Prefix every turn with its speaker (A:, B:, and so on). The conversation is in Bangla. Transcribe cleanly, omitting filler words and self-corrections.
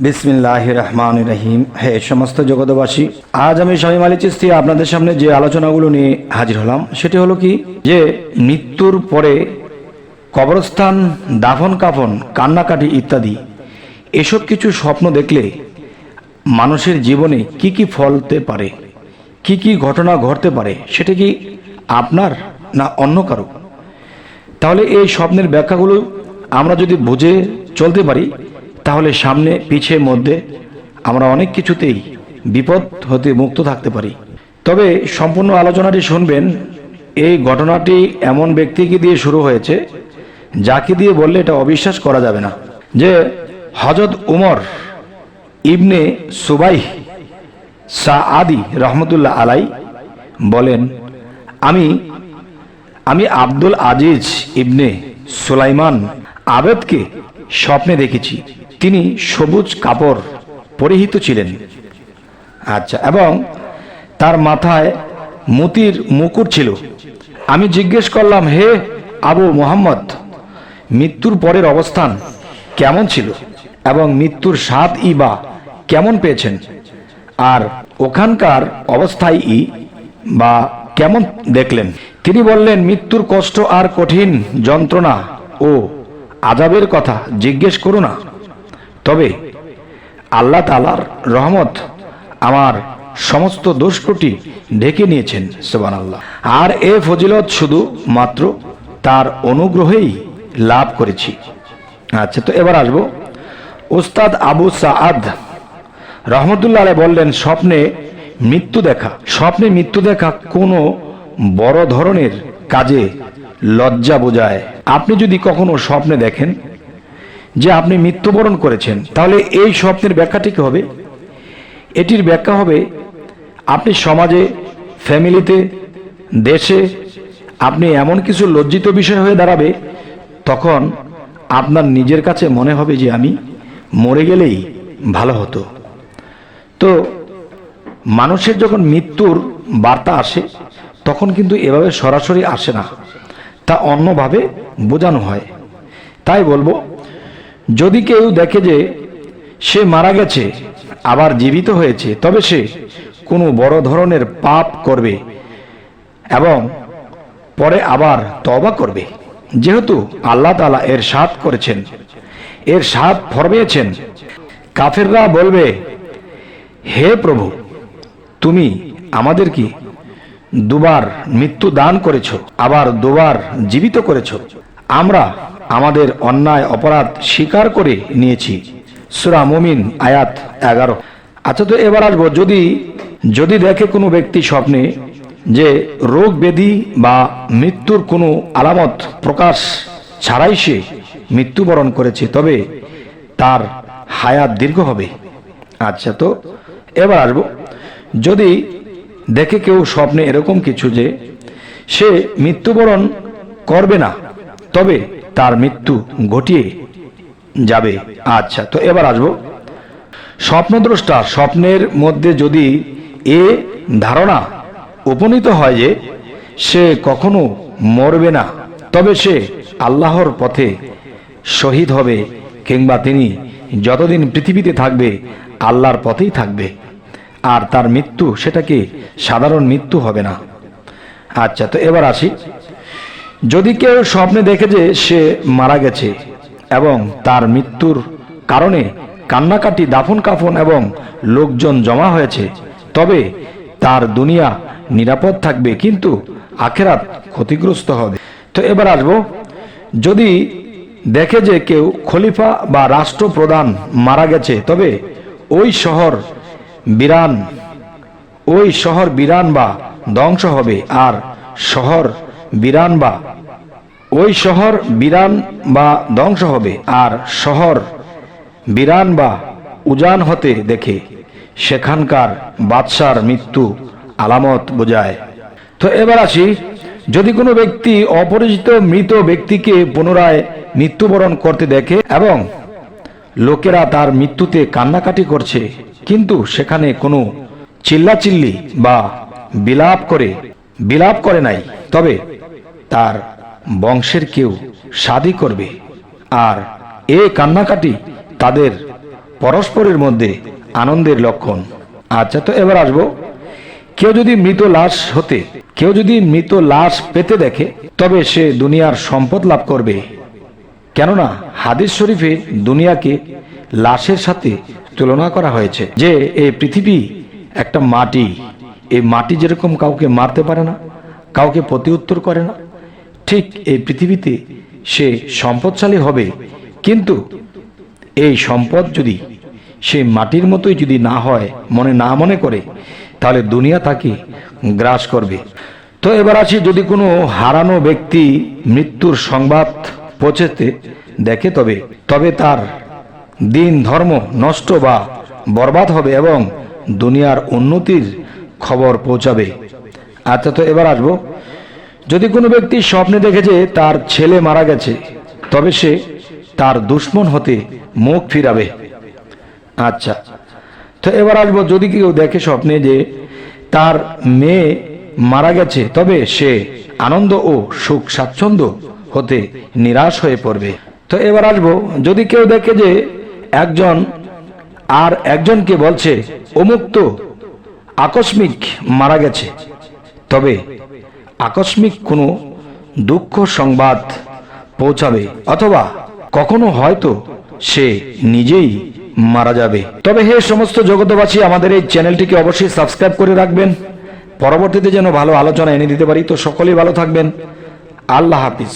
A: বিসমিল্লাহির রহমানির রহিম। হে সমস্ত জগতবাসী, আজ আমি শামীম আলী চিশতি আপনাদের সামনে যে আলোচনাগুলো নিয়ে হাজির হলাম সেটি হলো কি, যে মৃত্যুর পরে কবরস্থান, দাফন কাফন, কান্নাকাটি ইত্যাদি এসব কিছু স্বপ্ন দেখলে মানুষের জীবনে কি কি ফলতে পারে, কি কি ঘটনা ঘটতে পারে, সেটা কি আপনার না অন্য কারো? তাহলে এই স্বপ্নের ব্যাখ্যাগুলো আমরা যদি বুঝে চলতে পারি তাহলে সামনে পিছে মধ্যে আমরা অনেক কিছুতেই বিপদ হতে মুক্ত থাকতে পারি। তবে সম্পূর্ণ আলোচনাটি শুনবেন। এই ঘটনাটি এমন ব্যক্তিকে দিয়ে শুরু হয়েছে যাকে দিয়ে বললে এটা অবিশ্বাস করা যাবে না, যে হযরত উমর ইবনে সুবাইহ সাআদি রহমতুল্লাহ আলাই বলেন, আমি আব্দুল আজিজ ইবনে সুলাইমান আবেদকে স্বপ্নে দেখেছি। তিনি সবুজ কাপড় পরিহিত ছিলেন, এবং তার মাথায় মতির মুকুট ছিল। আমি জিজ্ঞেস করলাম, হে আবু মুহাম্মদ, মৃত্যুর পরের অবস্থান কেমন ছিল এবং মৃত্যুর স্বাদ বা কেমন পেয়েছেন, আর ওখানকার অবস্থায় বা কেমন দেখলেন? তিনি বললেন, মৃত্যুর কষ্ট আর কঠিন যন্ত্রণা ও আযাবের কথা জিজ্ঞেস করো না, তবে আল্লাহ তাআলার রহমত আমার সমস্ত দোষ ত্রুটি ঢেকে নিয়েছেন। সুবহানাল্লাহ। আর এ ফজিলত শুধু মাত্র তার অনুগ্রহেই লাভ করেছি। তো এবার আসবো। উস্তাদ আবু সাআদ রহমতুল্লাহ আলাইহি বললেন, স্বপ্নে মৃত্যু দেখা কোনো বড় ধরনের কাজে লজ্জা বোঝায়। আপনি যদি কখনো স্বপ্নে দেখেন যে আপনি মৃত্যুবরণ করেছেন, তাহলে এই স্বপ্নের ব্যাখ্যাটি কি হবে? এটির ব্যাখ্যা হবে, আপনি সমাজে, ফ্যামিলিতে, দেশে আপনি এমন কিছু লজ্জিত বিষয় হয়ে দাঁড়াবে, তখন আপনার নিজের কাছে মনে হবে যে আমি মরে গেলেই ভালো হতো। তো মানুষের যখন মৃত্যুর বার্তা আসে তখন কিন্তু এভাবে সরাসরি আসে না, তা অন্যভাবে বোঝানো হয়। তাই বলবো, যদি কেউ দেখে যে সে মারা গেছে আবার জীবিত হয়েছে, তবে সে কোনো বড় ধরনের পাপ করবে এবং পরে আবার তওবা করবে, যেহেতু আল্লাহ তাআলা এর সাথ করেছেন, এর সাথ ফরমিয়েছেন। কাফেররা বলবে, হে প্রভু, তুমি আমাদের কি দুবার মৃত্যু দান করেছ, আবার দুবার জীবিত করেছ। আমরা আমাদের অন্যায় অপরাধ স্বীকার করে নিয়েছি। সূরা মুমিন আয়াত 11। তো এবার আসবো, যদি দেখে কোনো ব্যক্তি স্বপ্নে যে রোগ ব্যাধি বা মৃত্যুর কোনো আলামত প্রকাশ ছাড়াই সে মৃত্যুবরণ করেছে, তবে তার হায়াত দীর্ঘ হবে। তো এবার আসবো, যদি দেখে কেউ স্বপ্নে এরকম কিছু যে সে মৃত্যুবরণ করবে না, তবে তার মৃত্যু ঘটিয়ে যাবে। তো এবার আসবো, স্বপ্নদ্রষ্টা স্বপ্নের মধ্যে যদি এ ধারণা উপনীত হয় যে সে কখনো মরবে না, তবে সে আল্লাহর পথে শহীদ হবে, কিংবা তিনি যতদিন পৃথিবীতে থাকবে আল্লাহর পথেই থাকবে, আর তার মৃত্যু সেটাকে সাধারণ মৃত্যু হবে না। তো এবার আসি, যদি কেউ স্বপ্নে দেখে যে সে মারা গেছে এবং তার মৃত্যুর কারণে কান্নাকাটি, দাফন কাফন এবং লোকজন জমা হয়েছে, তবে তার দুনিয়া নিরাপদ থাকবে, কিন্তু আখিরাত ক্ষতিগ্রস্ত হবে। তো এবার আসবো, যদি দেখে যে কেউ খলিফা বা রাষ্ট্রপ্রধান মারা গেছে, তবে ওই শহর বিরান বা ধ্বংস হবে, আর শহর বিরান বা উজান হতে দেখে সেখানকার বাদশার মৃত্যু আলামত বোঝায়। তো এবার আসি, যদি কোনো ব্যক্তি অপরিচিত মৃত ব্যক্তিকে পুনরায় মৃত্যুবরণ করতে দেখে এবং লোকেরা তার মৃত্যুতে কান্নাকাটি করছে, কিন্তু সেখানে কোনো চিল্লাচিল্লি বা বিলাপ করে নাই, তবে তার বংশের কেউ শাদী করবে, আর এ কান্নাকাটি তাদের পরস্পরের মধ্যে আনন্দের লক্ষণ। আচ্ছা, তো এবার আসবো, কেউ যদি মৃত লাশ পেতে দেখে তবে সে দুনিয়ার সম্পদ লাভ করবে। কেননা হাদিস শরীফে দুনিয়াকে লাশের সাথে তুলনা করা হয়েছে যে এই পৃথিবী একটা মাটি, এই মাটি যেরকম কাউকে মারতে পারে না, কাউকে প্রতি উত্তর করে না, ঠিক এই পৃথিবীতে সে সম্পদশালী হবে, কিন্তু এই সম্পদ যদি সে মাটির মতোই যদি না হয়, মনে করে, তাহলে দুনিয়া তাকে গ্রাস করবে। তো এবার আসি, যদি কোনো হারানো ব্যক্তি মৃত্যুর সংবাদ পৌঁছতে দেখে তবে তার দিন ধর্ম নষ্ট বা বরবাদ হবে এবং দুনিয়ার উন্নতির খবর পৌঁছাবে। আচ্ছা, তো এবার আসবো, যদি কোনো ব্যক্তি স্বপ্নে দেখে যে তার ছেলে মারা গেছে তবে সে তার দুশ্মন হতে মুখ ফিরাবে। আচ্ছা, তো এবার আসবো, যদি কেউ দেখে স্বপ্নে যে তার মেয়ে মারা গেছে তবে সে আনন্দ ও সুখ স্বাচ্ছন্দ্য হতে নিরাশ হয়ে পড়বে। তো এবার আসবো, যদি কেউ দেখে যে একজন আর একজনকে বলছে অমুক তো আকস্মিক মারা গেছে, তবে আকস্মিক কোনো দুঃখ সংবাদ পৌঁছাবে, অথবা কখনো হয়তো সে নিজেই মারা যাবে। তবে হে সমস্ত জগতবাসী, আমাদের এই চ্যানেলটিকে অবশ্যই সাবস্ক্রাইব করে রাখবেন, পরবর্তীতে যেন ভালো আলোচনা এনে দিতে পারি। তো সকলেই ভালো থাকবেন। আল্লাহ হাফিজ।